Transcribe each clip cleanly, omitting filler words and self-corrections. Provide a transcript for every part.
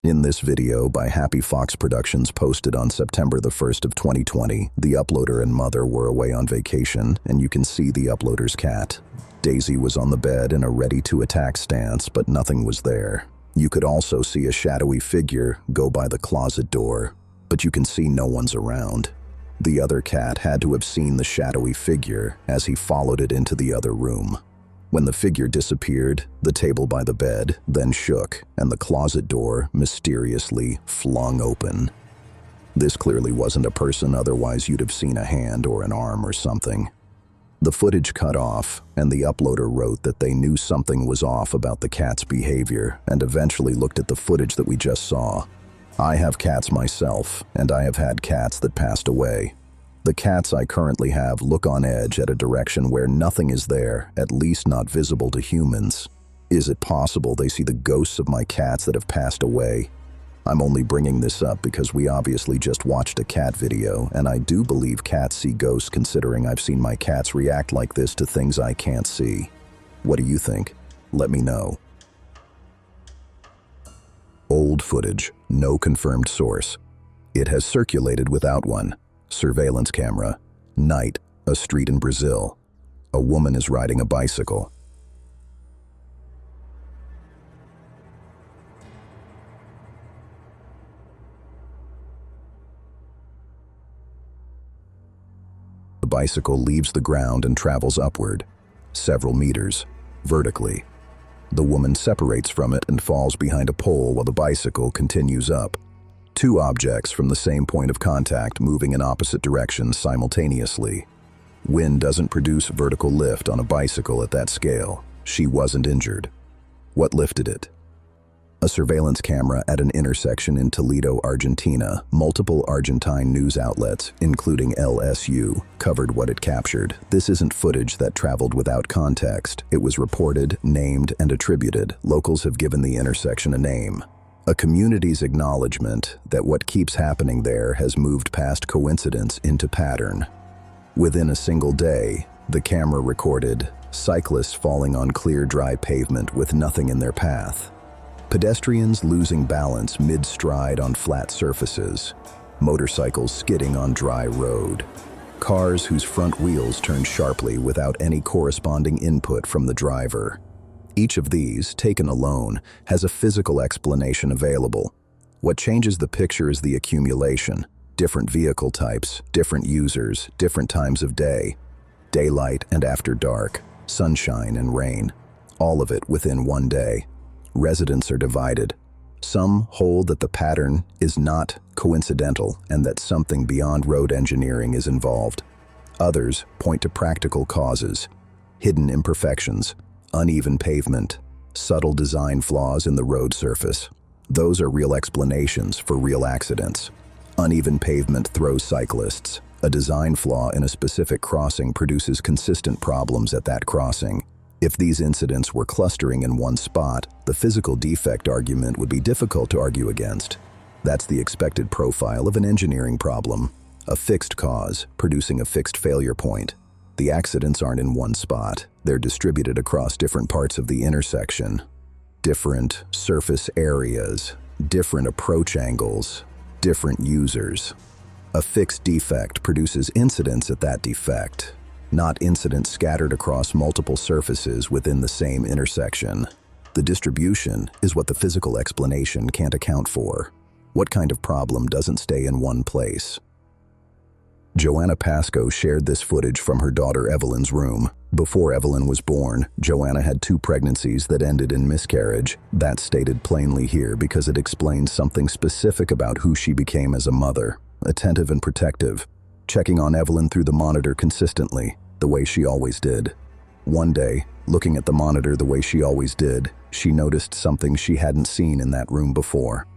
In this video by Happy Fox Productions posted on September the 1st of 2020, the uploader and mother were away on vacation, and you can see the uploader's cat. Daisy was on the bed in a ready-to-attack stance, but nothing was there. You could also see a shadowy figure go by the closet door, but you can see no one's around. The other cat had to have seen the shadowy figure as he followed it into the other room. When the figure disappeared, the table by the bed then shook, and the closet door mysteriously flung open. This clearly wasn't a person, otherwise you'd have seen a hand or an arm or something. The footage cut off, and the uploader wrote that they knew something was off about the cat's behavior, and eventually looked at the footage that we just saw. I have cats myself, and I have had cats that passed away. The cats I currently have look on edge at a direction where nothing is there, at least not visible to humans. Is it possible they see the ghosts of my cats that have passed away? I'm only bringing this up because we obviously just watched a cat video, and I do believe cats see ghosts, considering I've seen my cats react like this to things I can't see. What do you think? Let me know. Old footage, no confirmed source. It has circulated without one. Surveillance camera. Night, a street in Brazil. A woman is riding a bicycle. The bicycle leaves the ground and travels upward, several meters, vertically. The woman separates from it and falls behind a pole while the bicycle continues up. Two objects from the same point of contact moving in opposite directions simultaneously. Wind doesn't produce vertical lift on a bicycle at that scale. She wasn't injured. What lifted it? A surveillance camera at an intersection in Toledo, Argentina. Multiple Argentine news outlets, including LSU, covered what it captured. This isn't footage that traveled without context. It was reported, named, and attributed. Locals have given the intersection a name. A community's acknowledgement that what keeps happening there has moved past coincidence into pattern. Within a single day, the camera recorded cyclists falling on clear, dry pavement with nothing in their path. Pedestrians losing balance mid-stride on flat surfaces. Motorcycles skidding on dry road. Cars whose front wheels turned sharply without any corresponding input from the driver. Each of these, taken alone, has a physical explanation available. What changes the picture is the accumulation. Different vehicle types, different users, different times of day. Daylight and after dark, sunshine and rain. All of it within one day. Residents are divided. Some hold that the pattern is not coincidental and that something beyond road engineering is involved. Others point to practical causes, hidden imperfections, uneven pavement, subtle design flaws in the road surface. Those are real explanations for real accidents. Uneven pavement throws cyclists. A design flaw in a specific crossing produces consistent problems at that crossing. If these incidents were clustering in one spot, the physical defect argument would be difficult to argue against. That's the expected profile of an engineering problem. A fixed cause, producing a fixed failure point. The accidents aren't in one spot. They're distributed across different parts of the intersection. Different surface areas, different approach angles, different users. A fixed defect produces incidents at that defect, not incidents scattered across multiple surfaces within the same intersection. The distribution is what the physical explanation can't account for. What kind of problem doesn't stay in one place? Joanna Pascoe shared this footage from her daughter Evelyn's room. Before Evelyn was born, Joanna had 2 pregnancies that ended in miscarriage. That's stated plainly here because it explains something specific about who she became as a mother. Attentive and protective, checking on Evelyn through the monitor consistently, the way she always did. One day, looking at the monitor the way she always did, she noticed something she hadn't seen in that room before.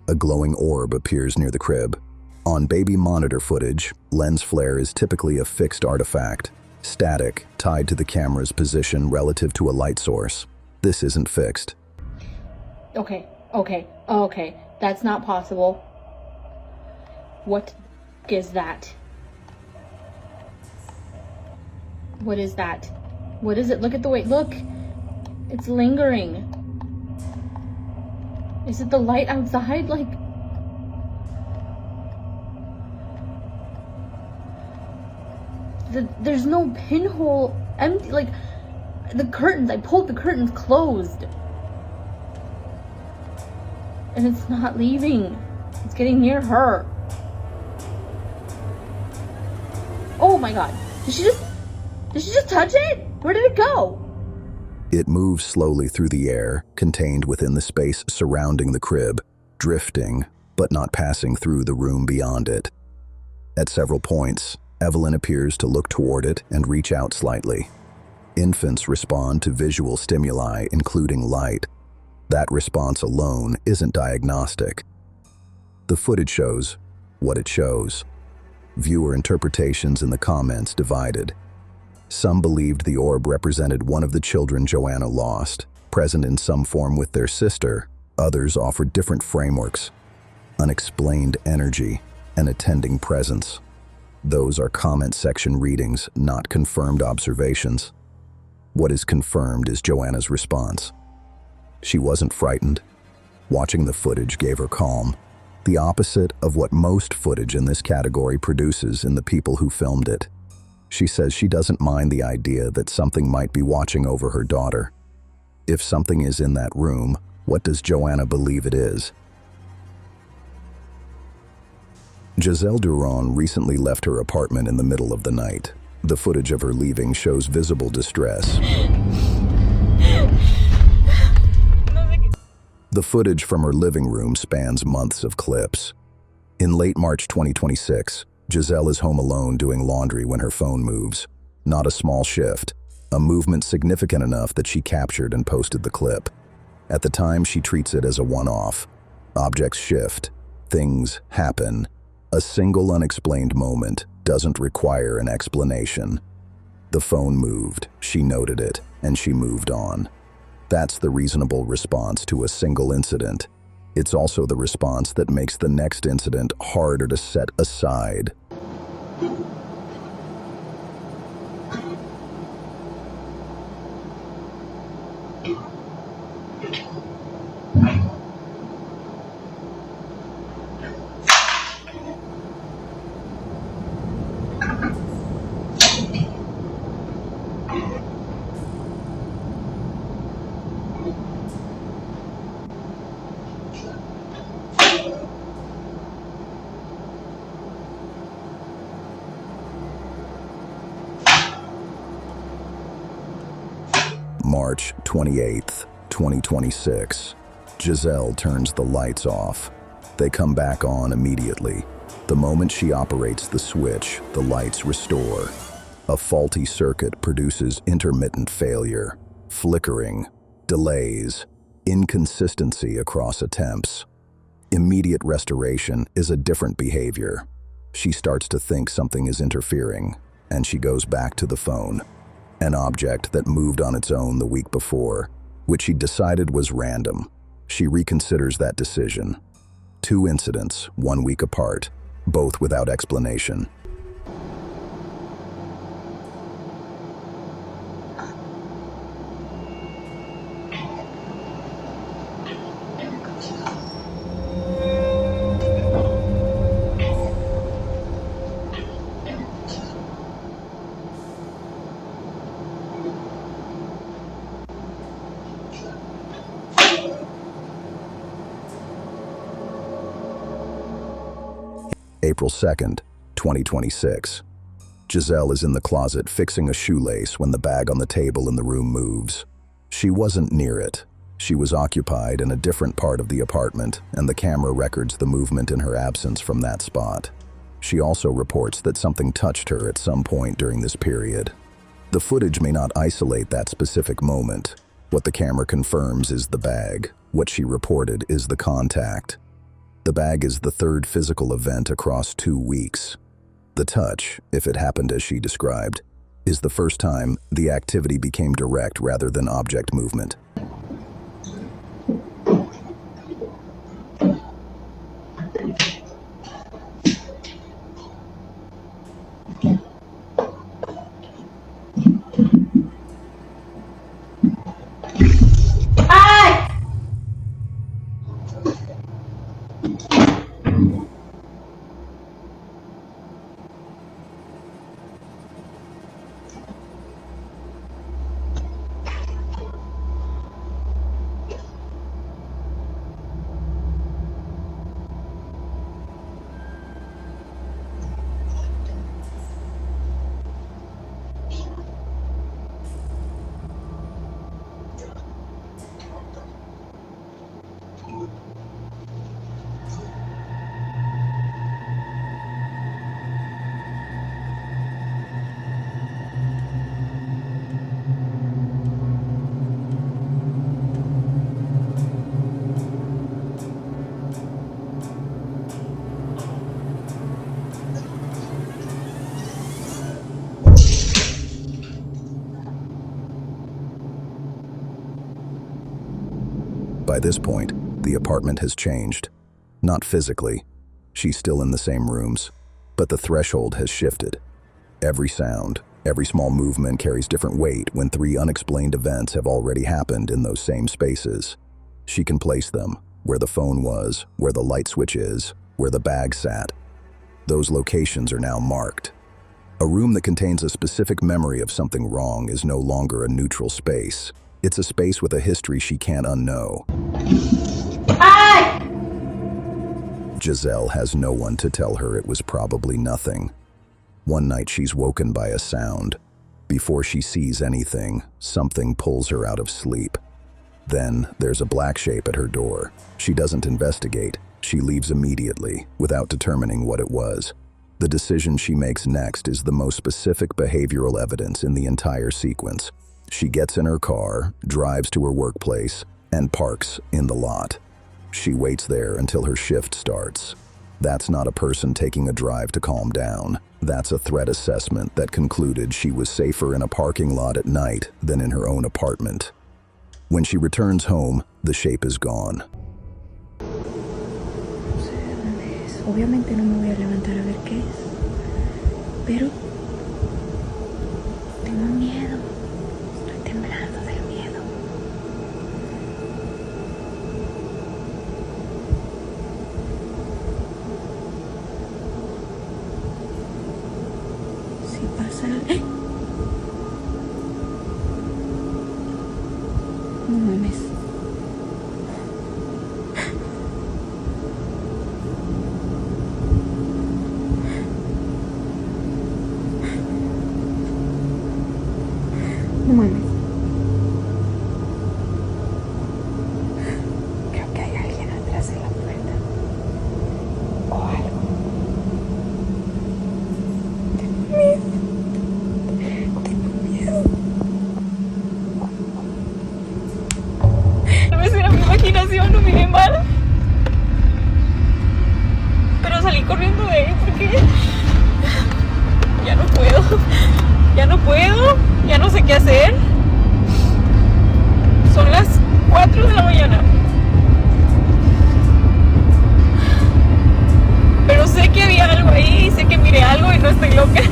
A glowing orb appears near the crib. On baby monitor footage, lens flare is typically a fixed artifact, static, tied to the camera's position relative to a light source. This isn't fixed. Okay. That's not possible. What is that? What is that? What is it? Look at the way, look! It's lingering. Is it the light outside? Like, there's no pinhole empty. Like, the curtains, I pulled the curtains closed. And it's not leaving. It's getting near her. Oh my god. Did she just touch it? Where did it go? It moves slowly through the air, contained within the space surrounding the crib, drifting, but not passing through the room beyond it. At several points, Evelyn appears to look toward it and reach out slightly. Infants respond to visual stimuli, including light. That response alone isn't diagnostic. The footage shows what it shows. Viewer interpretations in the comments divided. Some believed the orb represented one of the children Joanna lost, present in some form with their sister. Others offered different frameworks: unexplained energy and attending presence. Those are comment section readings, not confirmed observations. What is confirmed is Joanna's response. She wasn't frightened. Watching the footage gave her calm, the opposite of what most footage in this category produces in the people who filmed it. She says she doesn't mind the idea that something might be watching over her daughter. If something is in that room, what does Joanna believe it is? Giselle Duron recently left her apartment in the middle of the night. The footage of her leaving shows visible distress. The footage from her living room spans months of clips. In late March 2026, Giselle is home alone doing laundry when her phone moves. Not a small shift, a movement significant enough that she captured and posted the clip. At the time, she treats it as a one-off. Objects shift, things happen. A single unexplained moment doesn't require an explanation. The phone moved, she noted it, and she moved on. That's the reasonable response to a single incident. It's also the response that makes the next incident harder to set aside. March 28th, 2026. Giselle turns the lights off. They come back on immediately. The moment she operates the switch, the lights restore. A faulty circuit produces intermittent failure, flickering, delays, inconsistency across attempts. Immediate restoration is a different behavior. She starts to think something is interfering, and she goes back to the phone. An object that moved on its own the week before, which she decided was random. She reconsiders that decision. 2 incidents, 1 week apart, both without explanation. April 2nd, 2026. Giselle is in the closet fixing a shoelace when the bag on the table in the room moves. She wasn't near it. She was occupied in a different part of the apartment, and the camera records the movement in her absence from that spot. She also reports that something touched her at some point during this period. The footage may not isolate that specific moment. What the camera confirms is the bag. What she reported is the contact. The bag is the 3rd physical event across 2 weeks. The touch, if it happened as she described, is the first time the activity became direct rather than object movement. By this point, the apartment has changed. Not physically. She's still in the same rooms, but the threshold has shifted. Every sound, every small movement carries different weight when 3 unexplained events have already happened in those same spaces. She can place them, where the phone was, where the light switch is, where the bag sat. Those locations are now marked. A room that contains a specific memory of something wrong is no longer a neutral space. It's a space with a history she can't unknow. Giselle has no one to tell her it was probably nothing. One night she's woken by a sound. Before she sees anything, something pulls her out of sleep. Then there's a black shape at her door. She doesn't investigate. She leaves immediately, without determining what it was. The decision she makes next is the most specific behavioral evidence in the entire sequence. She gets in her car, drives to her workplace, and parks in the lot. She waits there until her shift starts. That's not a person taking a drive to calm down. That's a threat assessment that concluded she was safer in a parking lot at night than in her own apartment. When she returns home, the shape is gone. No sé de dónde es. Obviamente no me voy a levantar a ver qué es. Pero tengo miedo. Estoy temblando del miedo. Si pasa algo... No mames. No mames. Creo que hay alguien atrás de la puerta. O algo. Tengo miedo. Tengo miedo. Tal vez era mi imaginación, lo miré mal. Pero salí corriendo de ahí porque ya no puedo. Ya no puedo. Ya no sé qué hacer. Son las 4 de la mañana. Pero sé que había algo ahí, sé que miré algo y no estoy loca.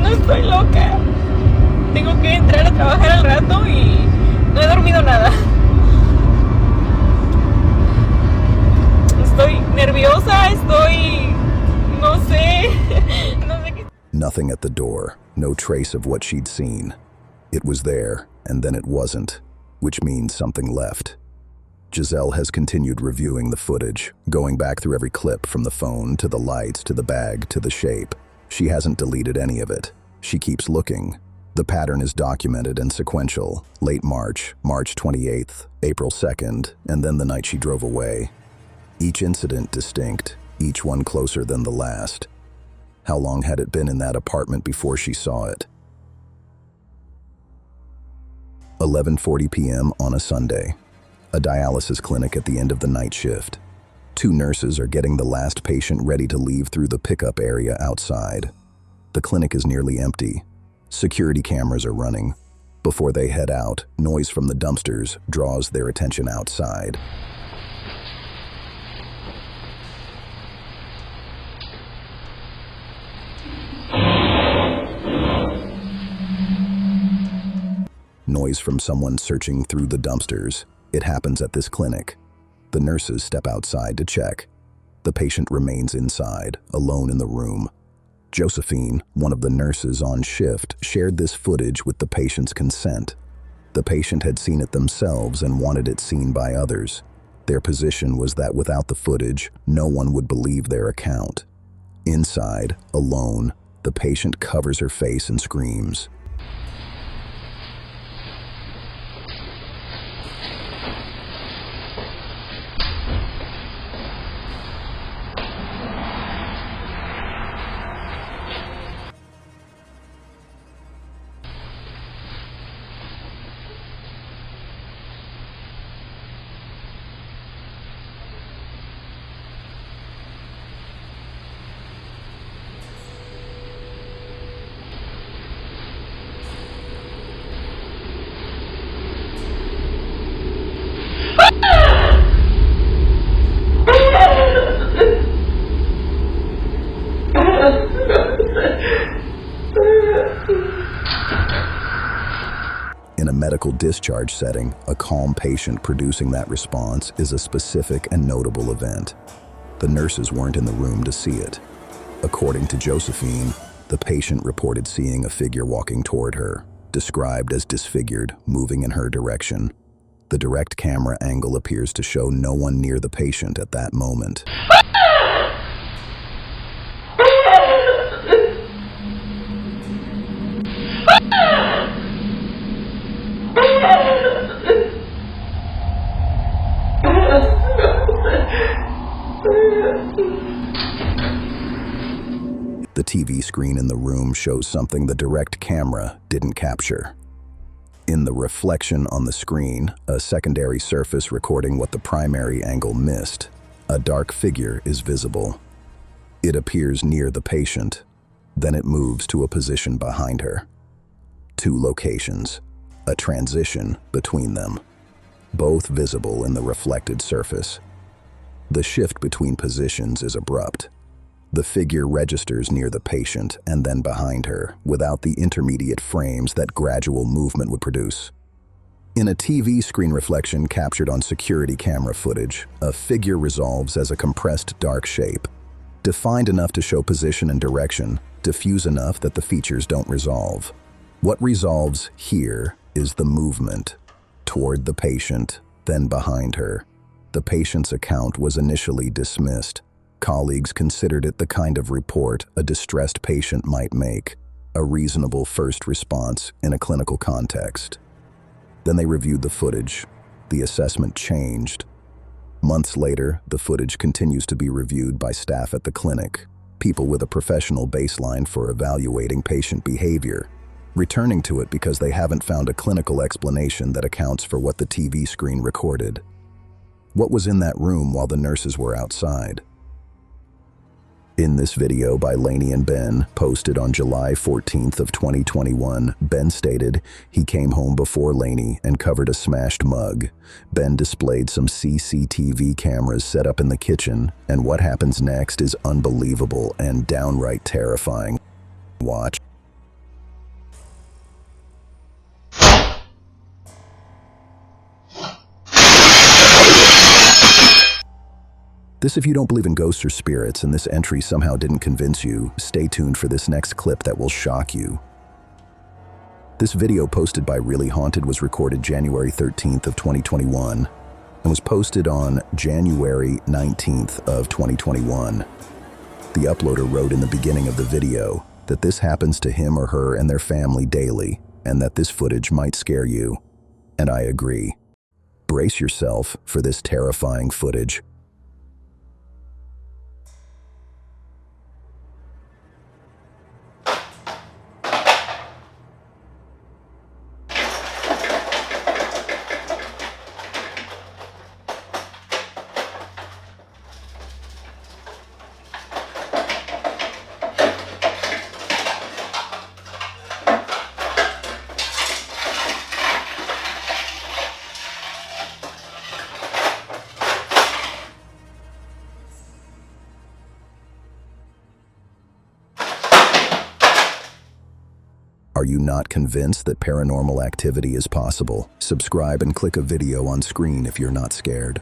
No estoy loca. Tengo que entrar a trabajar al rato y no he dormido nada. Estoy nerviosa, no sé qué. Nothing at the door, no trace of what she'd seen. It was there, and then it wasn't, which means something left. Giselle has continued reviewing the footage, going back through every clip from the phone to the lights to the bag to the shape. She hasn't deleted any of it. She keeps looking. The pattern is documented and sequential. Late March, March 28th, April 2nd, and then the night she drove away. Each incident distinct, each one closer than the last. How long had it been in that apartment before she saw it? 11:40 p.m. on a Sunday. A dialysis clinic at the end of the night shift. 2 nurses are getting the last patient ready to leave through the pickup area outside. The clinic is nearly empty. Security cameras are running. Before they head out, noise from the dumpsters draws their attention outside. Noise from someone searching through the dumpsters. It happens at this clinic. The nurses step outside to check. The patient remains inside, alone in the room. Josephine, one of the nurses on shift, shared this footage with the patient's consent. The patient had seen it themselves and wanted it seen by others. Their position was that without the footage, no one would believe their account. Inside, alone, the patient covers her face and screams. In a medical discharge setting, a calm patient producing that response is a specific and notable event. The nurses weren't in the room to see it. According to Josephine, the patient reported seeing a figure walking toward her, described as disfigured, moving in her direction. The direct camera angle appears to show no one near the patient at that moment. The TV screen in the room shows something the direct camera didn't capture. In the reflection on the screen, a secondary surface recording what the primary angle missed, a dark figure is visible. It appears near the patient, then it moves to a position behind her. Two locations, a transition between them, both visible in the reflected surface. The shift between positions is abrupt. The figure registers near the patient and then behind her, without the intermediate frames that gradual movement would produce. In a TV screen reflection captured on security camera footage, a figure resolves as a compressed dark shape, defined enough to show position and direction, diffuse enough that the features don't resolve. What resolves here is the movement, toward the patient, then behind her. The patient's account was initially dismissed. Colleagues considered it the kind of report a distressed patient might make, a reasonable first response in a clinical context. Then they reviewed the footage. The assessment changed. Months later, the footage continues to be reviewed by staff at the clinic, people with a professional baseline for evaluating patient behavior, returning to it because they haven't found a clinical explanation that accounts for what the TV screen recorded. What was in that room while the nurses were outside? In this video by Lainey and Ben, posted on July 14th of 2021, Ben stated he came home before Lainey and covered a smashed mug. Ben displayed some CCTV cameras set up in the kitchen, and what happens next is unbelievable and downright terrifying. Watch. This if you don't believe in ghosts or spirits and this entry somehow didn't convince you, stay tuned for this next clip that will shock you. This video posted by Really Haunted was recorded January 13th of 2021 and was posted on January 19th of 2021. The uploader wrote in the beginning of the video that this happens to him or her and their family daily and that this footage might scare you. And I agree. Brace yourself for this terrifying footage. Are you not convinced that paranormal activity is possible? Subscribe and click a video on screen if you're not scared.